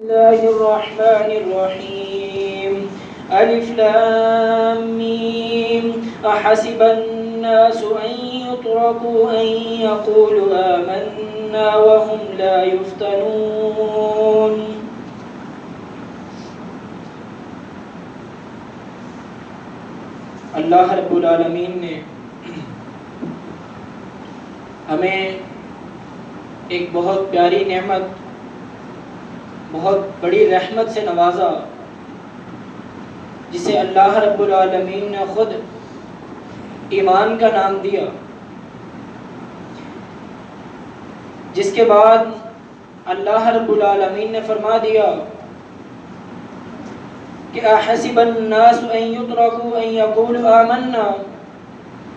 الله الرحمن الرحيم ألف لام ميم أحسب الناس أن يتركوا أن يقولوا آمنا وهم لا يفتنون. اللہ رب العالمین نے ہمیں ایک بہت پیاری نعمت، بہت بڑی رحمت سے نوازا، جسے اللہ رب العالمین نے خود ایمان کا نام دیا، جس کے بعد اللہ رب العالمین نے فرما دیا کہ احسب الناس ان یترکوا ان یقولوا آمنا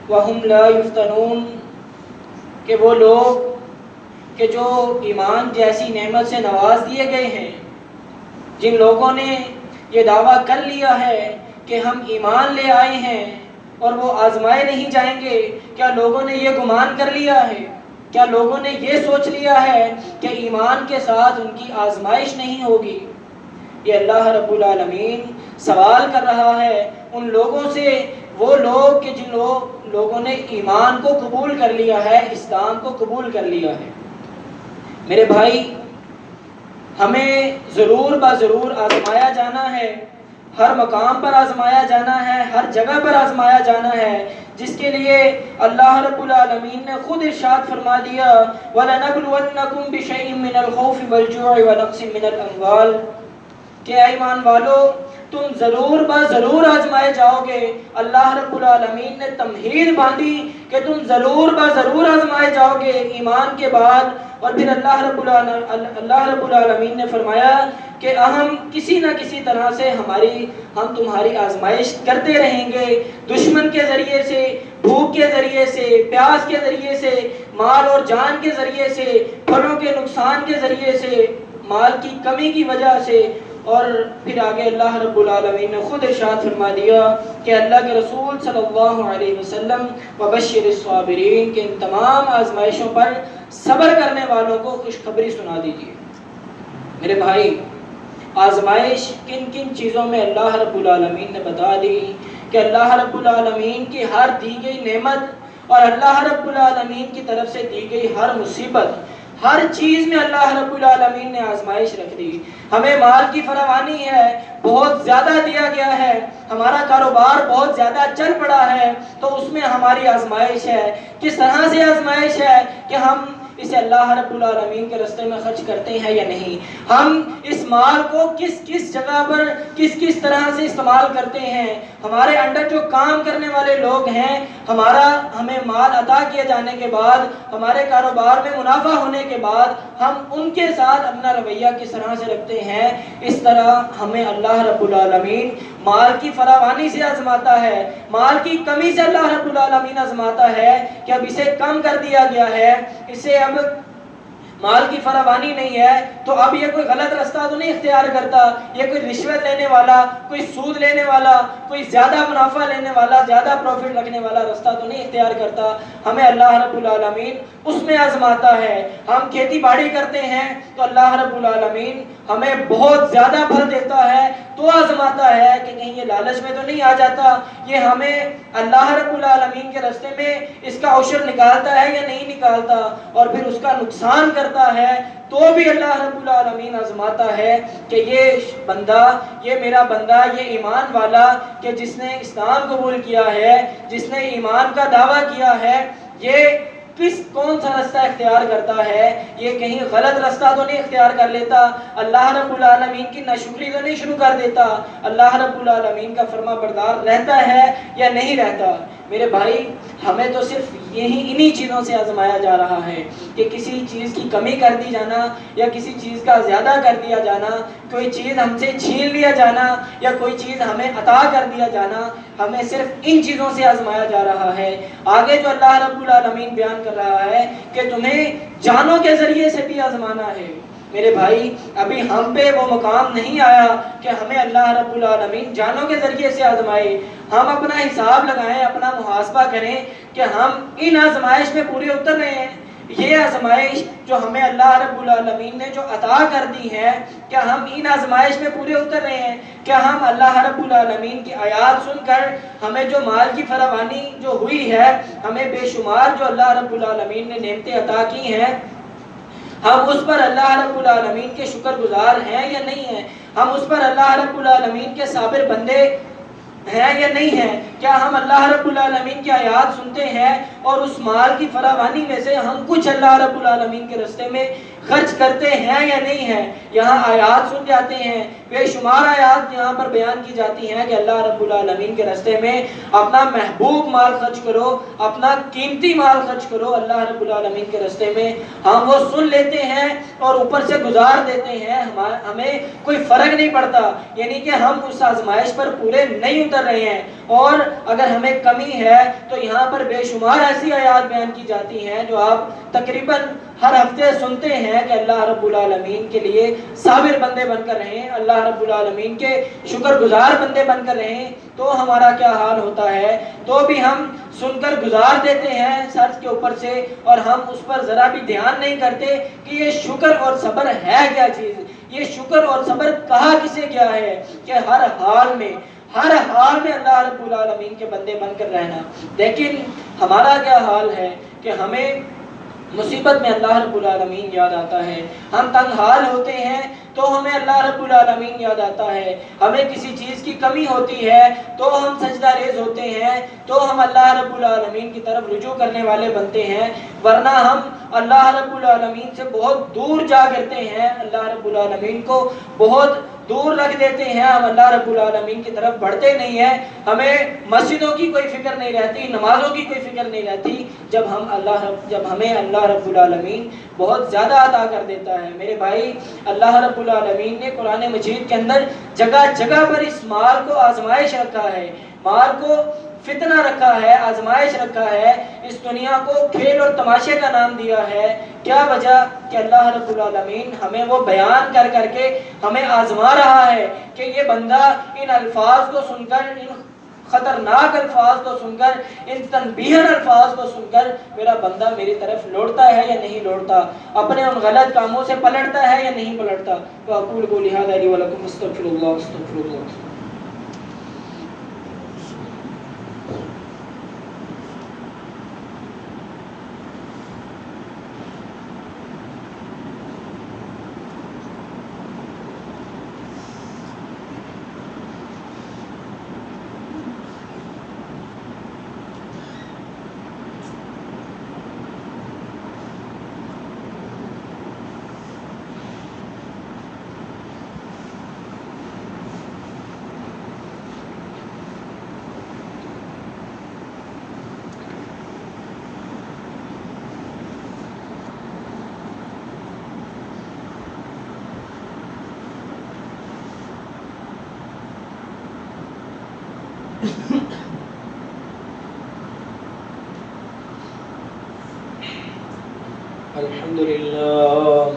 وهم لا یفتنون، کہ وہ لوگ کہ جو ایمان جیسی نعمت سے نواز دیے گئے ہیں، جن لوگوں نے یہ دعویٰ کر لیا ہے کہ ہم ایمان لے آئے ہیں اور وہ آزمائے نہیں جائیں گے، کیا لوگوں نے یہ گمان کر لیا ہے، کیا لوگوں نے یہ سوچ لیا ہے کہ ایمان کے ساتھ ان کی آزمائش نہیں ہوگی؟ یہ اللہ رب العالمین سوال کر رہا ہے ان لوگوں سے، وہ لوگ کہ جن لوگوں نے ایمان کو قبول کر لیا ہے، اسلام کو قبول کر لیا ہے۔ میرے بھائی، ہمیں ضرور ضرور آزمایا جانا ہے، ہر مقام پر آزمایا جانا ہے، ہر جگہ پر آزمایا جانا ہے، جس کے لیے اللہ رب العالمین نے خود ارشاد فرما دیا وَلَنَبْلُوَنَّكُمْ بِشَيْءٍ مِّنَ الْخَوْفِ وَالْجُوعِ وَنَقْصٍ مِّنَ الْأَمْوَالِ، کہ اے ایمان والو، تم ضرور ضرور آزمائے جاؤ گے۔ اللہ رب العالمین نے تمہید باندھی کہ تم ضرور آزمائے جاؤ گے ایمان کے بعد، اور پھر اللہ رب العالمین نے فرمایا کہ ہم کسی نہ کسی طرح سے ہم تمہاری آزمائش کرتے رہیں گے، دشمن کے ذریعے سے، بھوک کے ذریعے سے، پیاس کے ذریعے سے، مال اور جان کے ذریعے سے، پھلوں کے نقصان کے ذریعے سے، مال کی کمی کی وجہ سے، اور پھر آگے اللہ رب العالمین نے خود ارشاد فرما دیا کہ اللہ کے رسول صلی اللہ علیہ وسلم وبشر الصابرین، کہ ان تمام آزمائشوں پر صبر کرنے والوں کو خوشخبری سنا دیجیے۔ میرے بھائی، آزمائش کن کن چیزوں میں اللہ رب العالمین نے بتا دی کہ اللہ رب العالمین کی ہر دی گئی نعمت اور اللہ رب العالمین کی طرف سے دی گئی ہر مصیبت، ہر چیز میں اللہ رب العالمین نے آزمائش رکھ دی۔ ہمیں مال کی فراوانی ہے، بہت زیادہ دیا گیا ہے، ہمارا کاروبار بہت زیادہ چل پڑا ہے، تو اس میں ہماری آزمائش ہے۔ کس طرح سے آزمائش ہے کہ ہم اسے اللہ رب العالمین کے راستے میں خرچ کرتے ہیں یا نہیں، ہم اس مال کو کس جگہ پر کس طرح سے استعمال کرتے ہیں۔ ہمارے انڈر جو کام کرنے والے لوگ ہیں، ہمیں مال عطا کیے جانے کے بعد، ہمارے کاروبار میں منافع ہونے کے بعد، ہم ان کے ساتھ اپنا رویہ کس طرح سے رکھتے ہیں، اس طرح ہمیں اللہ رب العالمین مال کی فراوانی سے آزماتا ہے، مال کی کمی سے اللہ رب العالمین آزماتا ہے کہ اب اسے کم کر دیا گیا ہے، اسے اب مال کی فراوانی نہیں ہے تو اب یہ کوئی غلط راستہ تو نہیں اختیار کرتا، یہ کوئی رشوت لینے والا، کوئی سود لینے والا، کوئی زیادہ منافع لینے والا، زیادہ پروفٹ رکھنے والا راستہ تو نہیں اختیار کرتا۔ ہمیں اللہ رب العالمین اس میں آزماتا ہے۔ ہم کھیتی باڑی کرتے ہیں تو اللہ رب العالمین ہمیں بہت زیادہ پھل دیتا ہے تو آزماتا ہے کہ کہیں یہ لالچ میں تو نہیں آ جاتا، یہ ہمیں اللہ رب العالمین کے راستے میں اس کا عشر نکالتا ہے یا نہیں نکالتا، اور پھر اس کا نقصان کرتا ہے تو بھی اللہ رب العالمین آزماتا ہے کہ یہ بندہ، یہ میرا بندہ، یہ ایمان والا کہ جس نے اسلام قبول کیا ہے، جس نے ایمان کا دعویٰ کیا ہے، یہ کون سا راستہ اختیار کرتا ہے، یہ کہیں غلط راستہ تو نہیں اختیار کر لیتا، اللہ رب العالمین کی ناشکری تو نہیں شروع کر دیتا، اللہ رب العالمین کا فرما بردار رہتا ہے یا نہیں رہتا۔ میرے بھائی، ہمیں تو صرف انہی چیزوں سے آزمایا جا رہا ہے کہ کسی چیز کی کمی کر دی جانا یا کسی چیز کا زیادہ کر دیا جانا، کوئی چیز ہم سے چھین لیا جانا یا کوئی چیز ہمیں عطا کر دیا جانا، ہمیں صرف ان چیزوں سے آزمایا جا رہا ہے۔ آگے جو اللہ رب العالمین بیان کر رہا ہے کہ تمہیں جانوں کے ذریعے سے بھی آزمانا ہے۔ میرے بھائی، ابھی ہم پہ وہ مقام نہیں آیا کہ ہمیں اللہ رب العالمین جانوں کے ذریعے سے آزمائے۔ ہم اپنا حساب لگائیں، اپنا محاسبہ کریں کہ ہم ان آزمائش میں پورے اتر رہے ہیں۔ یہ آزمائش جو ہمیں اللہ رب العالمین نے جو عطا کر دی ہے، کیا ہم ان آزمائش میں پورے اتر رہے ہیں؟ کیا ہم اللہ رب العالمین کی آیات سن کر ہمیں جو مال کی فراوانی جو ہوئی ہے، ہمیں بے شمار جو اللہ رب العالمین نے نعمتیں عطا کی ہیں، ہم اس پر اللہ رب العالمین کے شکر گزار ہیں یا نہیں ہیں؟ ہم اس پر اللہ رب العالمین کے صابر بندے ہیں یا نہیں ہیں؟ کیا ہم اللہ رب العالمین کی آیات سنتے ہیں اور اس مال کی فراوانی میں سے ہم کچھ اللہ رب العالمین کے راستے میں خرچ کرتے ہیں یا نہیں ہیں؟ یہاں آیات سن جاتے ہیں، بے شمار آیات یہاں پر بیان کی جاتی ہیں کہ اللہ رب العالمین کے راستے میں اپنا محبوب مال خرچ کرو، اپنا قیمتی مال خرچ کرو اللہ رب العالمین کے راستے میں۔ ہم وہ سن لیتے ہیں اور اوپر سے گزار دیتے ہیں، ہمیں کوئی فرق نہیں پڑتا، یعنی کہ ہم اس آزمائش پر پورے نہیں اتر رہے ہیں۔ اور اگر ہمیں کمی ہے تو یہاں پر بے شمار ایسی آیات بیان کی جاتی ہیں جو آپ تقریباً ہر ہفتے سنتے ہیں کہ اللہ رب العالمین کے لیے صابر بندے بن کر رہیں، اللہ رب العالمین کے شکر گزار بندے بن کر رہیں۔ تو ہمارا کیا حال ہوتا ہے؟ تو بھی ہم سن کر گزار دیتے ہیں سر کے اوپر سے، اور ہم اس پر ذرا بھی دھیان نہیں کرتے کہ یہ شکر اور صبر ہے کیا چیز، یہ شکر اور صبر کہا کسے کیا ہے کہ ہر حال میں اللہ رب العالمین کے بندے بن کر رہنا۔ لیکن ہمارا کیا حال ہے کہ ہمیں مصیبت میں اللہ رب العالمین یاد آتا ہے، ہم تنگ حال ہوتے ہیں تو ہمیں اللہ رب العالمین یاد آتا ہے، ہمیں کسی چیز کی کمی ہوتی ہے تو ہم سجدہ ریز ہوتے ہیں، تو ہم اللہ رب العالمین کی طرف رجوع کرنے والے بنتے ہیں، ورنہ ہم اللہ رب العالمین سے بہت دور جا کرتے ہیں، اللہ رب العالمین کو بہت دور رکھ دیتے ہیں، ہم اللہ رب العالمین کی طرف بڑھتے نہیں ہیں، ہمیں مسجدوں کی کوئی فکر نہیں رہتی، نمازوں کی کوئی فکر نہیں رہتی، جب ہمیں اللہ رب العالمین بہت زیادہ عطا کر دیتا ہے۔ میرے بھائی، اللہ رب العالمین نے قرآن مجید کے اندر جگہ جگہ پر اس مال کو آزمائش رکھا ہے، مال کو فتنہ رکھا ہے، آزمائش رکھا ہے، اس دنیا کو کھیل اور تماشے کا نام دیا ہے۔ کیا وجہ کہ اللہ رب العالمین ہمیں وہ بیان کر کر کے ہمیں آزما رہا ہے کہ یہ بندہ ان الفاظ کو سن کر، ان خطرناک الفاظ کو سن کر، ان تنبیہن الفاظ کو سن کر میرا بندہ میری طرف لوٹتا ہے یا نہیں لوٹتا، اپنے ان غلط کاموں سے پلٹتا ہے یا نہیں پلٹتا۔ وَأَقُولُ قَوْلِي هَٰذَا لِي وَلَكُمْ وَاسْتَغْفِرُ اللَّهَ اسْتَغْفِرُ اللَّهَ۔ الحمد لله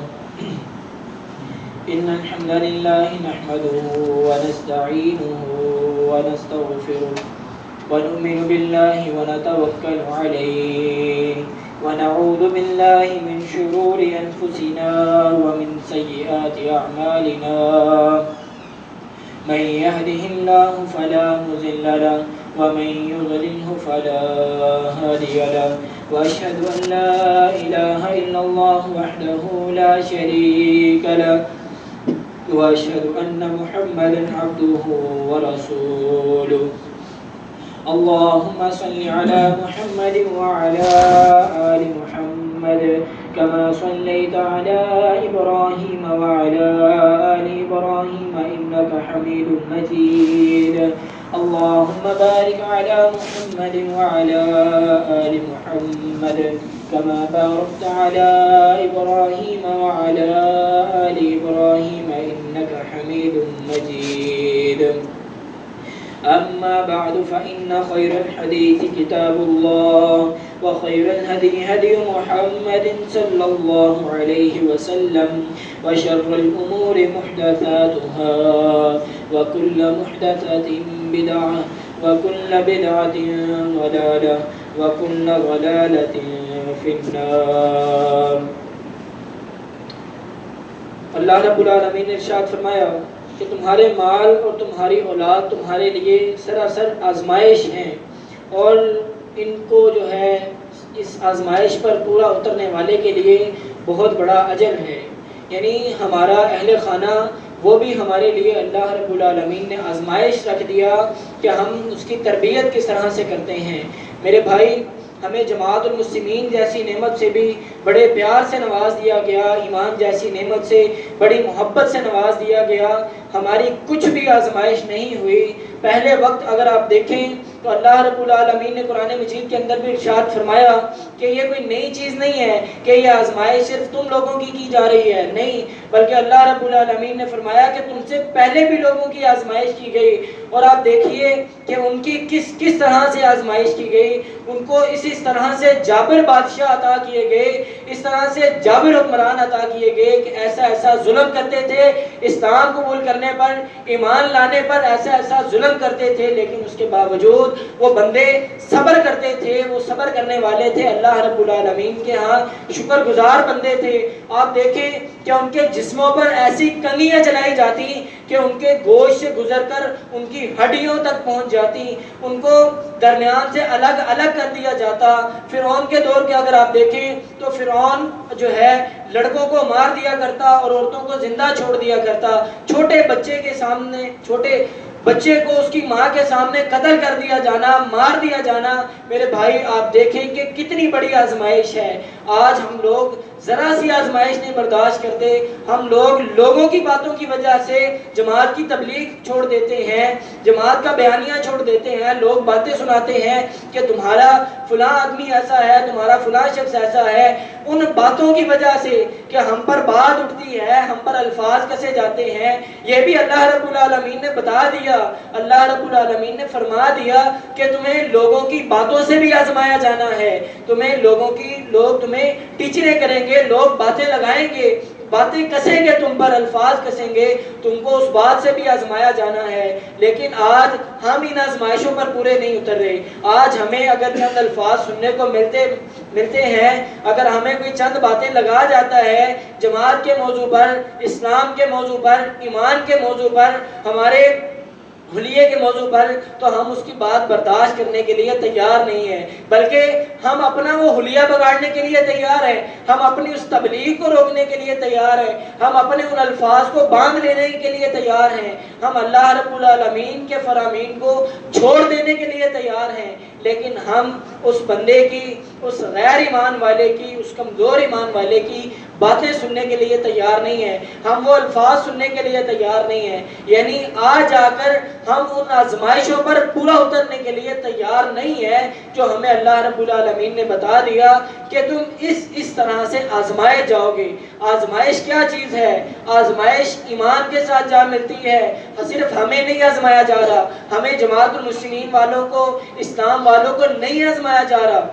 إن الحمد لله نحمده ونستعينه ونستغفره ونؤمن بالله ونتوكل عليه ونعوذ بالله من شرور أنفسنا ومن سيئات أعمالنا من يهده الله فلا مضل له ومن يضلله فلا هادي له وأشهد أن لا إله إلا الله وحده لا شريك له وأشهد أن محمدا عبده ورسوله اللهم صل على محمد وعلى آل محمد كما صليت على إبراهيم وعلى آل إبراهيم إنك حميد مجيد اللهم بارك على محمد وعلى آل محمد كما باركت على إبراهيم وعلى آل إبراهيم إنك حميد مجيد أما بعد فإن خير الحديث كتاب الله وخير الهدي هدي محمد صلى الله عليه وسلم وشر الأمور محدثاتها وكل محدثة بدعة وكل بدعة ضلالة وكل ضلالة في النار۔ اللہ رب العالمین نے ارشاد فرمایا کہ تمہارے مال اور تمہاری اولاد تمہارے لیے سراسر آزمائش ہیں، اور ان کو جو ہے اس آزمائش پر پورا اترنے والے کے لیے بہت بڑا اجر ہے۔ یعنی ہمارا اہل خانہ وہ بھی ہمارے لیے اللہ رب العالمین نے آزمائش رکھ دیا کہ ہم اس کی تربیت کس طرح سے کرتے ہیں۔ میرے بھائی، ہمیں جماعت المسلمین جیسی نعمت سے بھی بڑے پیار سے نواز دیا گیا، ایمان جیسی نعمت سے بڑی محبت سے نواز دیا گیا، ہماری کچھ بھی آزمائش نہیں ہوئی۔ پہلے وقت اگر آپ دیکھیں تو اللہ رب العالمین نے قرآن مجید کے اندر بھی ارشاد فرمایا کہ یہ کوئی نئی چیز نہیں ہے کہ یہ آزمائش صرف تم لوگوں کی جا رہی ہے، نہیں، بلکہ اللہ رب العالمین نے فرمایا کہ تم سے پہلے بھی لوگوں کی آزمائش کی گئی، اور آپ دیکھیے کہ ان کی کس طرح سے آزمائش کی گئی۔ ان کو اس طرح سے جابر بادشاہ عطا کیے گئے، اس طرح سے جابر حکمران عطا کیے گئے کہ ایسا ظلم کرتے تھے، اسلام قبول کرنے پر، ایمان لانے پر ایسا ظلم کرتے تھے، لیکن اس کے باوجود وہ بندے صبر کرتے تھے، وہ صبر کرنے والے تھے، اللہ رب العالمین کے ہاں شکر گزار بندے تھے۔ آپ دیکھیں کہ ان کے جسموں پر ایسی کنگیاں چلائی جاتی کہ ان کے گوشت سے گزر کر ان کی ہڈیوں تک پہنچ جاتی، ان کو درمیان سے الگ الگ کر دیا جاتا۔ فرعون کے دور کے اگر آپ دیکھیں تو فرعون جو ہے لڑکوں کو مار دیا کرتا اور عورتوں کو زندہ چھوڑ دیا کرتا، چھوٹے بچے کے سامنے، چھوٹے بچے کو اس کی ماں کے سامنے قتل کر دیا جانا، مار دیا جانا۔ میرے بھائی، آپ دیکھیں کہ کتنی بڑی آزمائش ہے۔ آج ہم لوگ ذرا سی آزمائش نہیں برداشت کرتے، ہم لوگوں کی باتوں کی وجہ سے جماعت کی تبلیغ چھوڑ دیتے ہیں، جماعت کا بیانیہ چھوڑ دیتے ہیں، لوگ باتیں سناتے ہیں کہ تمہارا فلاں آدمی ایسا ہے، تمہارا فلاں شخص ایسا ہے۔ ان باتوں کی وجہ سے کہ ہم پر بات اٹھتی ہے، ہم پر الفاظ کسے جاتے ہیں، یہ بھی اللہ رب العالمین نے بتا دیا، اللہ رب العالمین نے فرما دیا کہ تمہیں لوگوں کی باتوں سے بھی آزمایا جانا ہے، لوگ تمہیں ٹیچریں کریں گے، لوگ باتیں لگائیں گے، باتیں کسیں گے تم پر، الفاظ کسیں گے، تم کو اس بات سے بھی آزمایا جانا ہے۔ لیکن آج ہم ان آزمائشوں پر پورے نہیں اتر رہے۔ آج ہمیں اگر چند الفاظ سننے کو ملتے ہیں، اگر ہمیں کوئی چند باتیں لگا جاتا ہے جماعت کے موضوع پر، اسلام کے موضوع پر، ایمان کے موضوع پر، ہمارے حلیے کے موضوع پر، تو ہم اس کی بات برداشت کرنے کے لیے تیار نہیں ہیں، بلکہ ہم اپنا وہ حلیہ بگاڑنے کے لیے تیار ہیں، ہم اپنی اس تبلیغ کو روکنے کے لیے تیار ہیں، ہم اپنے ان الفاظ کو باندھ لینے کے لیے تیار ہیں، ہم اللہ رب العالمین کے فرامین کو چھوڑ دینے کے لیے تیار ہیں، لیکن ہم اس بندے کی، اس غیر ایمان والے کی، اس کمزور ایمان والے کی باتیں سننے کے لیے تیار نہیں ہیں، ہم وہ الفاظ سننے کے لیے تیار نہیں ہیں۔ یعنی آج آ کر ہم ان آزمائشوں پر پورا اترنے کے لیے تیار نہیں ہیں جو ہمیں اللہ رب العالمین نے بتا دیا کہ تم اس طرح سے آزمائے جاؤ گے۔ آزمائش کیا چیز ہے؟ آزمائش ایمان کے ساتھ جا ملتی ہے۔ صرف ہمیں نہیں آزمایا جا رہا، ہمیں جماعت المسلمین والوں کو، اسلام والوں کو نہیں آزمایا جا رہا،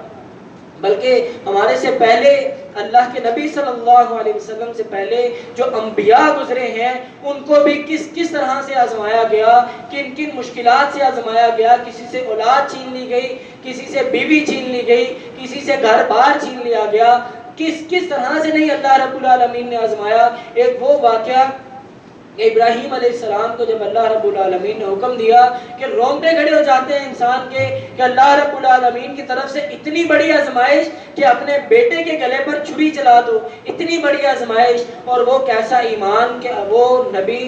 بلکہ ہمارے سے پہلے اللہ کے نبی صلی اللہ علیہ وسلم سے پہلے جو انبیاء گزرے ہیں ان کو بھی کس طرح سے آزمایا گیا، کن مشکلات سے آزمایا گیا۔ کسی سے اولاد چھین لی گئی، کسی سے بیوی چھین لی گئی، کسی سے گھر بار چھین لیا گیا، کس طرح سے نہیں اللہ رب العالمین نے آزمایا۔ ایک وہ واقعہ ابراہیم علیہ السلام کو جب اللہ رب العالمین نے حکم دیا کہ رونگٹے کھڑے ہو جاتے ہیں انسان کے کہ اللہ رب العالمین کی طرف سے اتنی بڑی آزمائش کہ اپنے بیٹے کے گلے پر چھری چلا دو، اتنی بڑی آزمائش، اور وہ کیسا ایمان کہ وہ نبی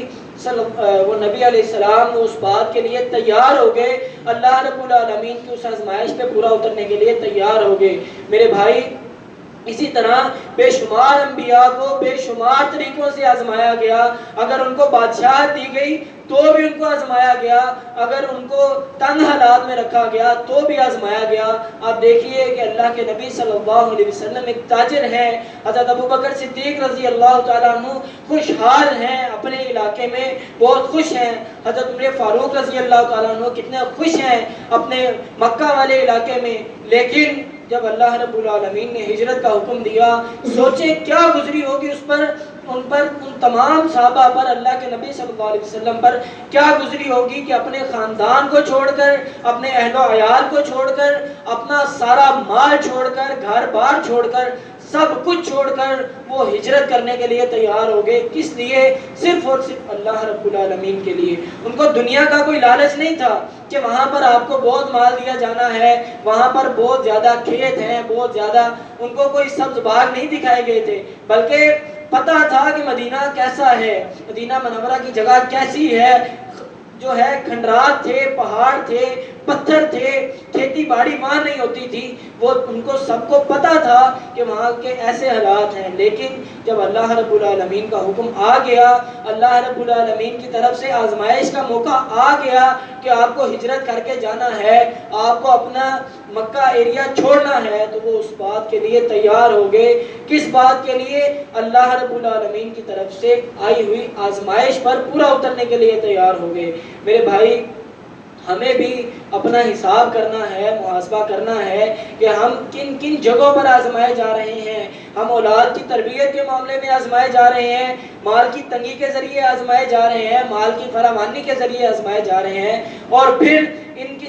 علیہ السلام اس بات کے لیے تیار ہو گئے، اللہ رب العالمین کی اس آزمائش پہ پورا اترنے کے لیے تیار ہو گئے۔ میرے بھائی، اسی طرح بے شمار انبیاء کو بے شمار طریقوں سے آزمایا گیا۔ اگر ان کو بادشاہت دی گئی تو بھی ان کو آزمایا گیا، اگر ان کو تنگ حالات میں رکھا گیا تو بھی آزمایا گیا۔ آپ دیکھیے کہ اللہ کے نبی صلی اللہ علیہ وسلم ایک تاجر ہیں، حضرت ابوبکر صدیق رضی اللہ تعالیٰ عنہ خوشحال ہیں، اپنے علاقے میں بہت خوش ہیں، حضرت عمر فاروق رضی اللہ تعالیٰ عنہ کتنے خوش ہیں اپنے مکہ والے علاقے میں، لیکن جب اللہ رب العالمین نے ہجرت کا حکم دیا، سوچیں کیا گزری ہوگی اس پر ان تمام صحابہ پر، اللہ کے نبی صلی اللہ علیہ وسلم پر کیا گزری ہوگی کہ اپنے خاندان کو چھوڑ کر، اپنے اہل و عیال کو چھوڑ کر، اپنا سارا مال چھوڑ کر، گھر بار چھوڑ کر، سب کچھ چھوڑ کر وہ ہجرت کرنے کے لیے تیار ہو گئے. کس لیے؟ صرف اور صرف اللہ رب العالمین کے لیے. ان کو دنیا کا کوئی لالچ نہیں تھا کہ وہاں پر آپ کو بہت مال دیا جانا ہے، وہاں پر بہت زیادہ کھیت ہیں، بہت زیادہ، ان کو کوئی سبز باغ نہیں دکھائے گئے تھے، بلکہ پتہ تھا کہ مدینہ کیسا ہے، مدینہ منورہ کی جگہ کیسی ہے، جو ہے کھنڈرات تھے، پہاڑ تھے، پتھر تھے، کھیتی باڑی وہاں نہیں ہوتی تھی. وہ ان کو سب کو پتا تھا کہ وہاں کے ایسے حالات ہیں. لیکن جب اللہ رب العالمین کا حکم آ گیا، اللہ رب العالمین کی طرف سے آزمائش کا موقع آ گیا کہ آپ کو ہجرت کر کے جانا ہے، آپ کو اپنا مکہ ایریا چھوڑنا ہے، تو وہ اس بات کے لیے تیار ہو گئے. کس بات کے لیے؟ اللہ رب العالمین کی طرف سے آئی ہوئی آزمائش پر پورا اترنے کے لیے تیار ہو گئے. میرے بھائی، ہمیں بھی اپنا حساب کرنا ہے، محاسبہ کرنا ہے کہ ہم کن کن جگہوں پر آزمائے جا رہے ہیں. ہم اولاد کی تربیت کے معاملے میں آزمائے جا رہے ہیں، مال کی تنگی کے ذریعے آزمائے جا رہے ہیں، مال کی فراوانی کے ذریعے آزمائے جا رہے ہیں، اور پھر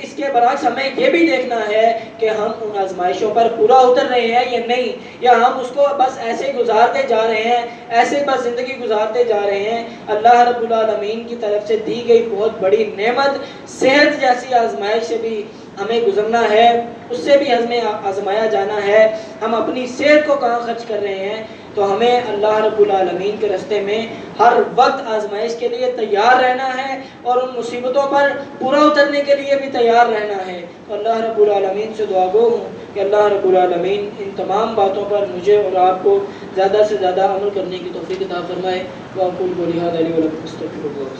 اس کے برعکس ہمیں یہ بھی دیکھنا ہے کہ ہم ان آزمائشوں پر پورا اتر رہے ہیں یا نہیں، یا ہم اس کو بس ایسے گزارتے جا رہے ہیں، ایسے بس زندگی گزارتے جا رہے ہیں. اللہ رب العالمین کی طرف سے دی گئی بہت بڑی نعمت صحت جیسی آزمائش سے بھی ہمیں گزرنا ہے، اس سے بھی ہمیں آزمایا جانا ہے. ہم اپنی صحت کو کہاں خرچ کر رہے ہیں؟ تو ہمیں اللہ رب العالمین کے راستے میں ہر وقت آزمائش کے لیے تیار رہنا ہے، اور ان مصیبتوں پر پورا اترنے کے لیے بھی تیار رہنا ہے. تو اللہ رب العالمین سے دعا گو ہوں کہ اللہ رب العالمین ان تمام باتوں پر مجھے اور آپ کو زیادہ سے زیادہ عمل کرنے کی توفیق عطا فرمائے. وأقول قولي هذا لي ولكم استغفر الله.